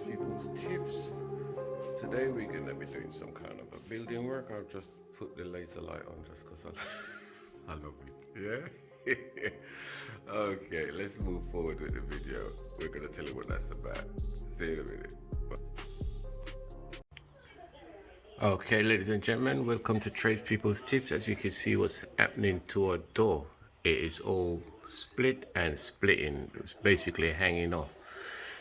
People's Tips. Today we're gonna be doing some kind of a building work. I've just put the laser light on just because I love it. Yeah. Okay, let's move forward with the video. We're gonna tell you what that's about. See you in a minute. Okay, ladies and gentlemen, welcome to People's Tips. As you can see, what's happening to our door, it is all split and splitting. It's basically hanging off.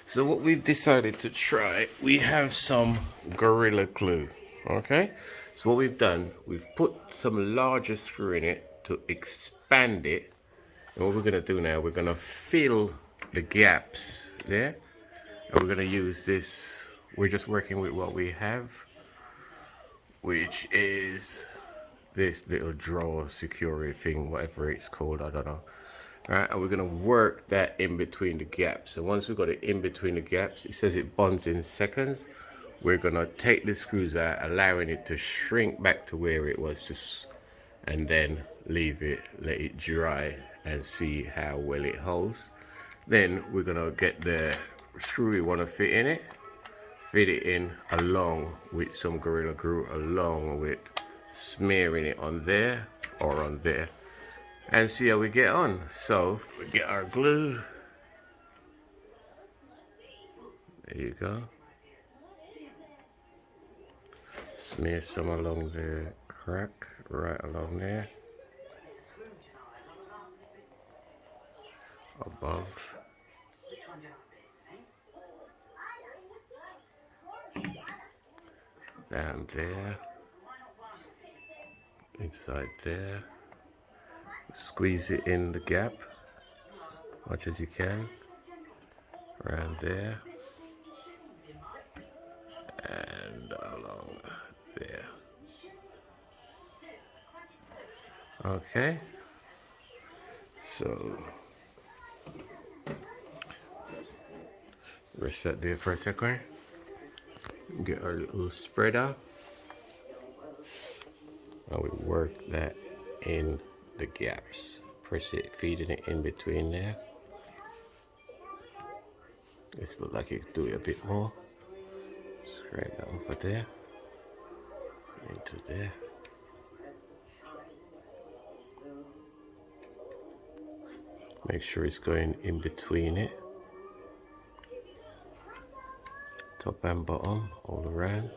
So what we've decided to try, we have some Gorilla Glue. Okay, so what we've done, we've put some larger screw in it to expand it. And what we're gonna do now, we're gonna fill the gaps there, and we're gonna use this. We're just working with what we have, which is this little drawer security thing, whatever it's called, I don't know. Right, and we're gonna work that in between the gaps. So once we've got it in between the gaps, it says it bonds in seconds. We're gonna take the screws out, allowing it to shrink back to where it was, just, and then leave it, let it dry, and see how well it holds. Then we're gonna get the screw we want to fit in it, fit it in along with some Gorilla Glue, along with smearing it on there or on there, and see how we get on. So we get our glue. There you go. Smear some along the crack, right along there. Above. Down there. Inside there. Squeeze it in the gap, much as you can. Around there. And along there. Okay. So rest that there for a second. Get our little spreader. Now we work that in the gaps. Press it, feeding it in between there. This looks like you could do it a bit more. Scrape that over there. Into there. Make sure it's going in between it. Top and bottom, all around.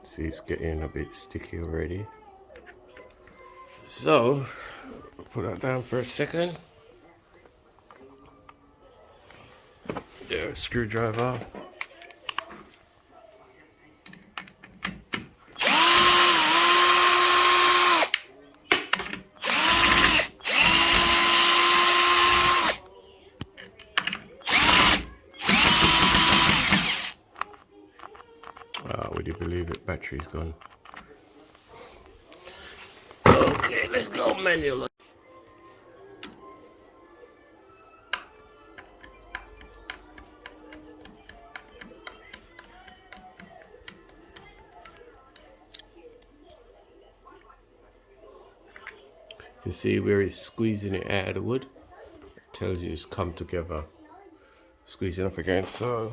See, it's getting a bit sticky already. So, put that down for a second. There, screwdriver. Would you believe it? Battery's gone. Okay, let's go manual. You see where he's squeezing it out of the wood? It tells you it's come together. Squeezing up again. So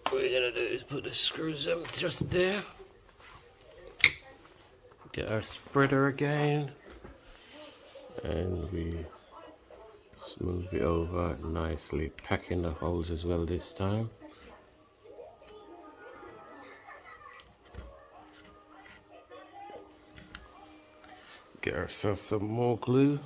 what we're gonna do is put the screws in just there. Get our spreader again, and we smooth it over nicely, packing the holes as well this time. Get ourselves some more glue.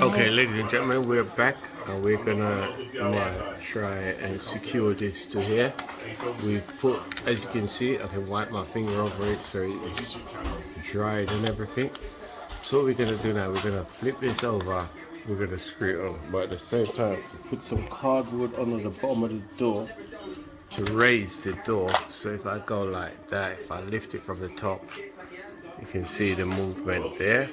Okay, ladies and gentlemen, we're back and we're gonna now try and secure this to here. We've put, as you can see, I can wipe my finger over it so it's dried and everything. So what we're gonna do now, we're gonna flip this over, we're gonna screw it on, but at the same time, put some cardboard under the bottom of the door to raise the door. So if I go like that, if I lift it from the top, you can see the movement there.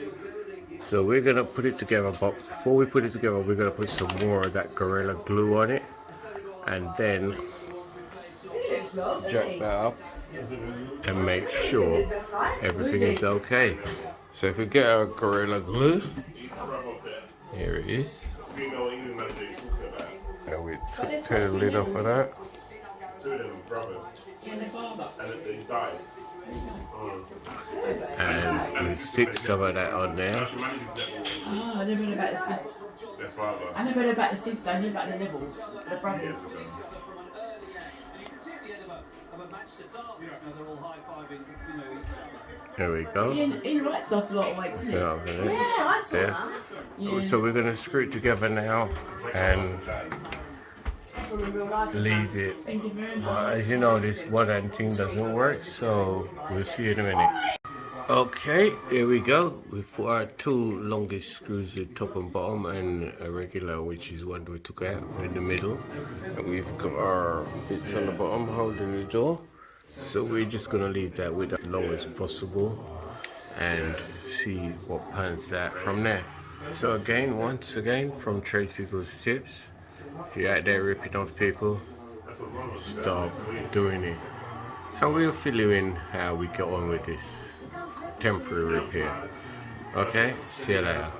So we're gonna put it together, but before we put it together, we're gonna put some more of that Gorilla Glue on it, and then jack that up and make sure everything is okay. So if we get our Gorilla Glue, here it is, and we take the lid off of that. And we stick some of that on there. Oh, I never heard about the sister. I never heard about the sister, I knew about the levels, the brothers. There we go. Ian Wright's lost a lot of weight, isn't he? Yeah, I saw that. Yeah. So we're going to screw it together now and leave it. Thank you very much. But as you know, this one-hand thing doesn't work, so we'll see you in a minute. Okay, here we go. We've put our two longest screws at top and bottom, and a regular, which is one we took out in the middle. And we've got our bits on the bottom holding the door. So we're just going to leave that with as long as possible and see what pans out from there. So again, once again, from Tradespeople's Tips, if you're out there ripping off people, stop doing it. And we'll fill you in how we get on with this temporary repair. Okay, see you later.